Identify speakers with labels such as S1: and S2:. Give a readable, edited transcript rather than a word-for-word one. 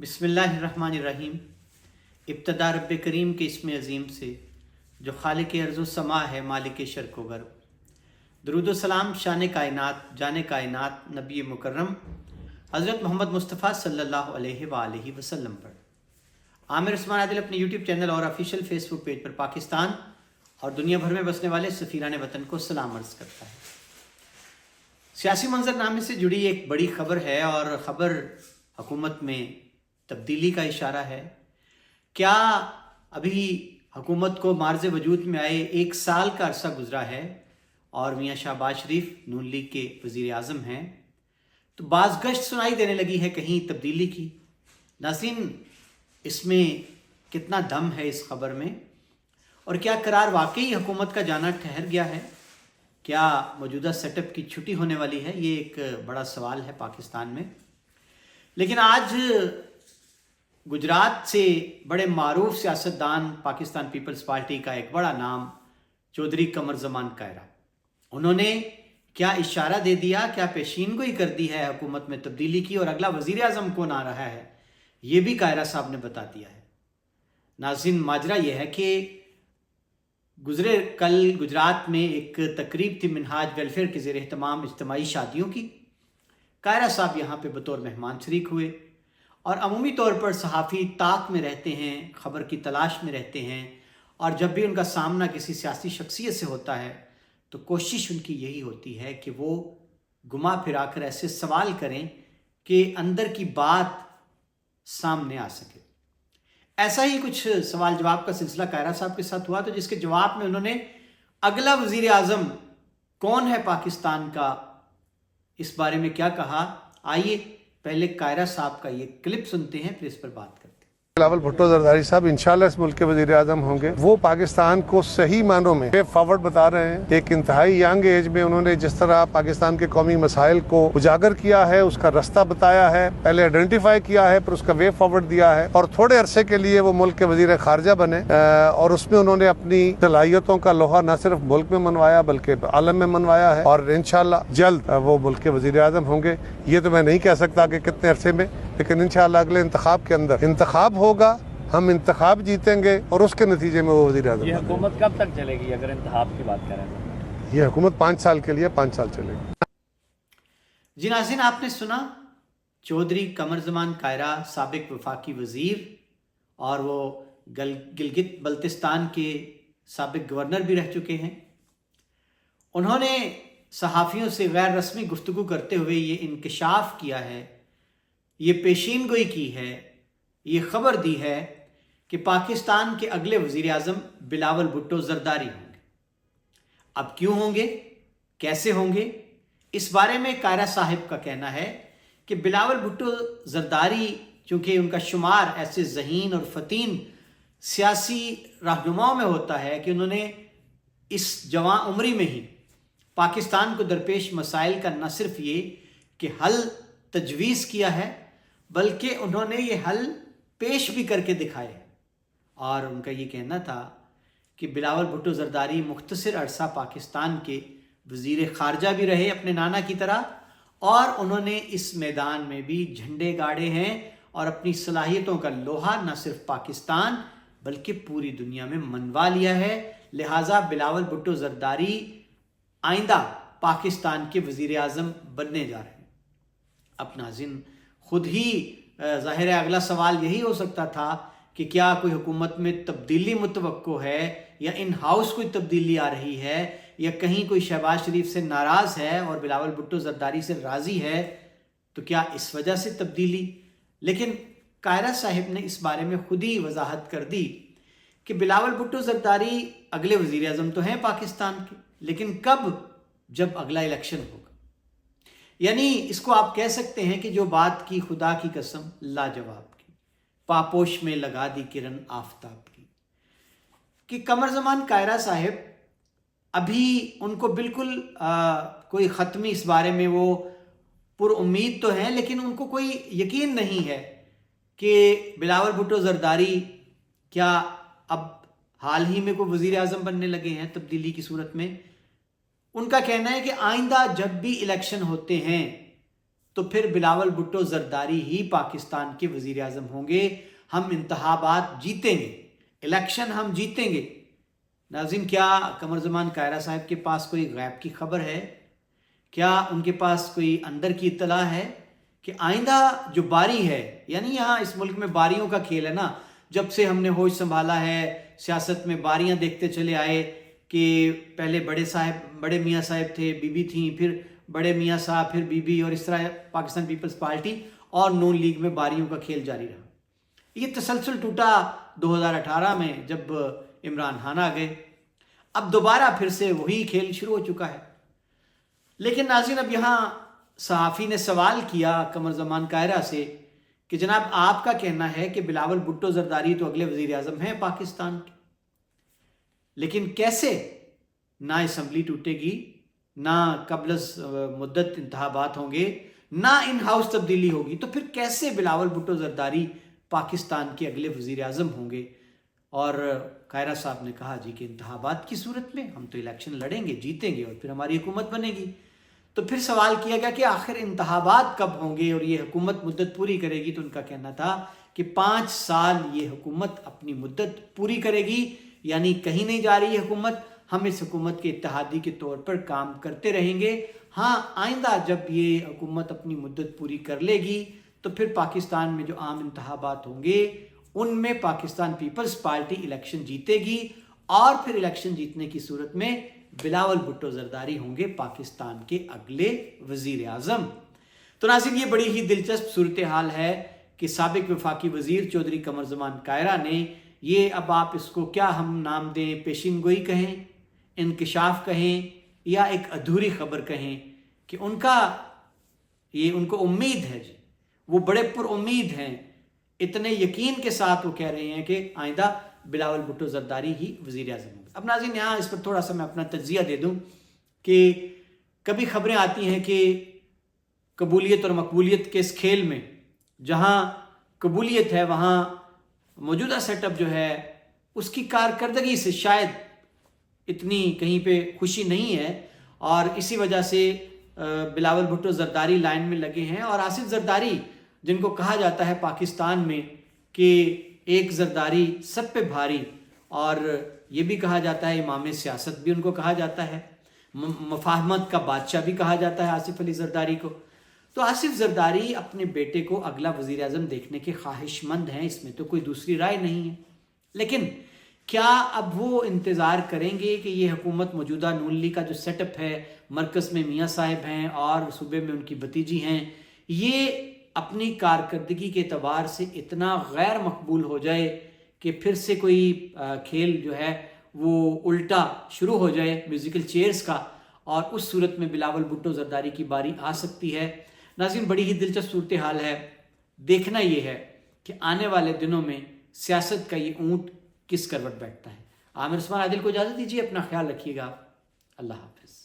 S1: बिस्मिल्लाहिर्रहमानिर्रहीम। इब्तदा रब्ब करीम के इसम अज़ीम से जो खालिक अर्ज़ समा है, मालिक शर्क़ व गर्ब। दरूद व सलाम शान कायनात, जान कायनात, नबी मुकर्रम हज़रत मोहम्मद मुस्तफ़ा सल्लल्लाहु अलैहि वसल्लम पर। आमिर उस्मान आदिल अपने यूट्यूब चैनल और ऑफिशियल फेसबुक पेज पर पाकिस्तान और दुनिया भर में बसने वाले सफ़ीरान वतन को सलाम अर्ज़ करता है। सियासी मंजरनामे से जुड़ी एक बड़ी खबर है और ख़बर हुकूमत में तब्दीली का इशारा है। क्या अभी हुकूमत को मार्ज़ वजूद में आए 1 साल का अरसा गुजरा है और मियाँ शहबाज शरीफ नून लीग के वज़ीर आज़म हैं, तो बाज़गश्त सुनाई देने लगी है कहीं तब्दीली की। नाज़रीन, इसमें कितना दम है इस खबर में, और क्या करार वाकई हुकूमत का जाना ठहर गया है? क्या मौजूदा सेटअप की छुट्टी होने वाली है? ये एक बड़ा सवाल है पाकिस्तान में। लेकिन आज गुजरात से बड़े मारूफ सियासतदान, पाकिस्तान पीपल्स पार्टी का एक बड़ा नाम चौधरी कमर ज़मान कायरा, उन्होंने क्या इशारा दे दिया, क्या पेशीनगोई कर दी है हुकूमत में तब्दीली की, और अगला वज़ीर आज़म कौन आ रहा है, ये भी कायरा साहब ने बता दिया है। नाज़रीन, माजरा यह है कि गुज़रे कल गुजरात में एक तकरीब थी मिनहाज वेलफेयर के ज़ेर एहतमाम इज्तिमाई शादियों की। कायरा साहब यहाँ पे बतौर मेहमान शरीक हुए, और अमूमी तौर पर सहाफ़ी ताक में रहते हैं, ख़बर की तलाश में रहते हैं, और जब भी उनका सामना किसी सियासी शख्सियत से होता है तो कोशिश उनकी यही होती है कि वो घुमा फिरा कर ऐसे सवाल करें कि अंदर की बात सामने आ सके। ऐसा ही कुछ सवाल जवाब का सिलसिला कायरा साहब के साथ हुआ, तो जिसके जवाब में उन्होंने अगला वज़ीर आज़म कौन है पाकिस्तान का, इस बारे में क्या कहा। आइए पहले कायरा साहब का ये क्लिप सुनते हैं, फिर इस पर बात करते हैं।
S2: बिलावल भुट्टो ज़रदारी साहब इंशाल्लाह इस मुल्क के वज़ीर आज़म होंगे। वो पाकिस्तान को सही मानों में वे फॉरवर्ड बता रहे हैं। एक इंतहाई यंग एज में उन्होंने जिस तरह पाकिस्तान के कौमी मसाइल को उजागर किया है, उसका रास्ता बताया है, पहले आइडेंटिफाई किया है, फिर उसका वे फॉरवर्ड दिया है, और थोड़े अरसे के लिए वो मुल्क के वज़ीर खारजा बने, और उसमें उन्होंने अपनी सलाहियतों का लोहा न सिर्फ मुल्क में मनवाया बल्कि आलम में मनवाया है, और इंशाल्लाह जल्द वो मुल्क के वज़ीर आज़म होंगे। ये तो मैं नहीं कह सकता कि कितने अरसे में, लेकिन इंशाल्लाह अगले इंतखाब के अंदर इंतखाब होगा, हम इंतखाब जीतेंगे और उसके नतीजे में वो वज़ीर आज़म।
S3: ये हुकूमत कब तक चलेगी अगर इंतखाब की बात करें तो?
S2: ये हुकूमत 5 साल के लिए 5 साल चलेगी।
S1: जी नाज़रीन, आपने सुना चौधरी कमर ज़मान कायरा, साबिक वफाकी वज़ीर, और वो गिलगित बल्तिस्तान के साबिक गवर्नर भी रह चुके हैं। उन्होंने सहाफ़ियों से गैर रस्मी गुफ्तगू करते हुए ये इंकशाफ किया है, ये पेशीनगोई की है, ये ख़बर दी है कि पाकिस्तान के अगले वज़ीर आज़म बिलावल भुट्टो ज़रदारी होंगे। अब क्यों होंगे, कैसे होंगे, इस बारे में कायरा साहिब का कहना है कि बिलावल भुट्टो ज़रदारी, चूँकि उनका शुमार ऐसे ज़हीन और फ़तीन सियासी रहनुमाओं में होता है कि उन्होंने इस जवान उम्री में ही पाकिस्तान को दरपेश मसाइल का न सिर्फ ये कि हल तजवीज़ किया है, बल्कि उन्होंने ये हल पेश भी करके दिखाए। और उनका ये कहना था कि बिलावल भुट्टो ज़रदारी मुख्तसर अरसा पाकिस्तान के वज़ीर ख़ारजा भी रहे अपने नाना की तरह, और उन्होंने इस मैदान में भी झंडे गाड़े हैं और अपनी सलाहियतों का लोहा न सिर्फ पाकिस्तान बल्कि पूरी दुनिया में मनवा लिया है। लिहाजा बिलावल भुट्टो ज़रदारी आइंदा पाकिस्तान के वज़ीर आज़म बनने जा रहे हैं। अब नाज़रीन, खुद ही ज़ाहिर है अगला सवाल यही हो सकता था कि क्या कोई हुकूमत में तब्दीली मुतवक्को है, या इन हाउस कोई तब्दीली आ रही है, या कहीं कोई शहबाज शरीफ से नाराज़ है और बिलावल भुट्टो ज़रदारी से राज़ी है, तो क्या इस वजह से तब्दीली। लेकिन कायरा साहिब ने इस बारे में खुद ही वजाहत कर दी कि बिलावल भुट्टो ज़रदारी अगले वज़ीर आज़म तो हैं पाकिस्तान के, लेकिन कब, जब अगला इलेक्शन होगा। यानी इसको आप कह सकते हैं कि जो बात की खुदा की कसम लाजवाब की, पापोश में लगा दी किरण आफताब की, कि कमर ज़मान कायरा साहिब अभी उनको बिल्कुल कोई ख़त्मी इस बारे में वो पुरउम्मीद तो हैं, लेकिन उनको कोई यकीन नहीं है कि बिलावल भुट्टो ज़रदारी क्या अब हाल ही में कोई वज़ीर आज़म बनने लगे हैं तब्दीली की सूरत में। उनका कहना है कि आइंदा जब भी इलेक्शन होते हैं تو پھر بلاول بھٹو زرداری ہی پاکستان کے وزیر اعظم ہوں گے. ہم انتخابات جیتیں گے, الیکشن ہم جیتیں گے. ناظرین, کیا قمر زمان کائرہ صاحب کے پاس کوئی غیب کی خبر ہے؟ کیا ان کے پاس کوئی اندر کی اطلاع ہے کہ آئندہ جو باری ہے, یعنی یہاں اس ملک میں باریوں کا کھیل ہے نا, جب سے ہم نے ہوش سنبھالا ہے سیاست میں باریاں دیکھتے چلے آئے کہ پہلے بڑے میاں صاحب تھے, بی بی تھیں, پھر بڑے میاں صاحب, پھر بی بی, اور اس طرح پاکستان پیپلز پارٹی اور نون لیگ میں باریوں کا کھیل جاری رہا. یہ تسلسل ٹوٹا 2018 میں جب عمران خان آ گئے. اب دوبارہ پھر سے وہی کھیل شروع ہو چکا ہے. لیکن ناظرین, اب یہاں صحافی نے سوال کیا قمر زمان کائرہ سے کہ جناب آپ کا کہنا ہے کہ بلاول بھٹو زرداری تو اگلے وزیر اعظم ہیں پاکستان کے, لیکن کیسے؟ نہ اسمبلی ٹوٹے گی, نہ قبل از مدت انتخابات ہوں گے, نہ ان ہاؤس تبدیلی ہوگی, تو پھر کیسے بلاول بھٹو زرداری پاکستان کے اگلے وزیر اعظم ہوں گے؟ اور کائرہ صاحب نے کہا جی کہ انتخابات کی صورت میں ہم تو الیکشن لڑیں گے, جیتیں گے اور پھر ہماری حکومت بنے گی. تو پھر سوال کیا گیا کہ آخر انتخابات کب ہوں گے اور یہ حکومت مدت پوری کرے گی؟ تو ان کا کہنا تھا کہ 5 سال یہ حکومت اپنی مدت پوری کرے گی, یعنی کہیں نہیں جا رہی حکومت, ہم اس حکومت کے اتحادی کے طور پر کام کرتے رہیں گے. ہاں, آئندہ جب یہ حکومت اپنی مدت پوری کر لے گی تو پھر پاکستان میں جو عام انتخابات ہوں گے ان میں پاکستان پیپلز پارٹی الیکشن جیتے گی, اور پھر الیکشن جیتنے کی صورت میں بلاول بھٹو زرداری ہوں گے پاکستان کے اگلے وزیر اعظم. تو ناظرین, یہ بڑی ہی دلچسپ صورتحال ہے کہ سابق وفاقی وزیر چودھری قمر زمان کائرہ نے یہ, اب آپ اس کو کیا ہم نام دیں, پیشین گوئی کہیں, انکشاف کہیں, یا ایک ادھوری خبر کہیں, کہ ان کو امید ہے جی, وہ بڑے پر امید ہیں, اتنے یقین کے ساتھ وہ کہہ رہے ہیں کہ آئندہ بلاول بھٹو زرداری ہی وزیر اعظم ہوں گے. اب ناظرین, یہاں اس پر تھوڑا سا میں اپنا تجزیہ دے دوں کہ کبھی خبریں آتی ہیں کہ قبولیت اور مقبولیت کے اس کھیل میں جہاں قبولیت ہے وہاں موجودہ سیٹ اپ جو ہے اس کی کارکردگی سے شاید اتنی کہیں پہ خوشی نہیں ہے, اور اسی وجہ سے بلاول بھٹو زرداری لائن میں لگے ہیں. اور آصف زرداری, جن کو کہا جاتا ہے پاکستان میں کہ ایک زرداری سب پہ بھاری, اور یہ بھی کہا جاتا ہے امام سیاست بھی ان کو کہا جاتا ہے, مفاہمت کا بادشاہ بھی کہا جاتا ہے آصف علی زرداری کو. تو آصف زرداری اپنے بیٹے کو اگلا وزیر اعظم دیکھنے کے خواہش مند ہیں, اس میں تو کوئی دوسری رائے نہیں ہے. لیکن کیا اب وہ انتظار کریں گے کہ یہ حکومت موجودہ نون لیگ کا جو سیٹ اپ ہے, مرکز میں میاں صاحب ہیں اور صوبے میں ان کی بھتیجی ہیں, یہ اپنی کارکردگی کے اعتبار سے اتنا غیر مقبول ہو جائے کہ پھر سے کوئی کھیل جو ہے وہ الٹا شروع ہو جائے میوزیکل چیئرز کا, اور اس صورت میں بلاول بھٹو زرداری کی باری آ سکتی ہے. ناظرین, بڑی ہی دلچسپ صورتحال ہے. دیکھنا یہ ہے کہ آنے والے دنوں میں سیاست کا یہ اونٹ کس کروٹ بیٹھتا ہے. عامر عثمان عادل کو اجازت دیجیے, اپنا خیال رکھیے گا. اللہ حافظ.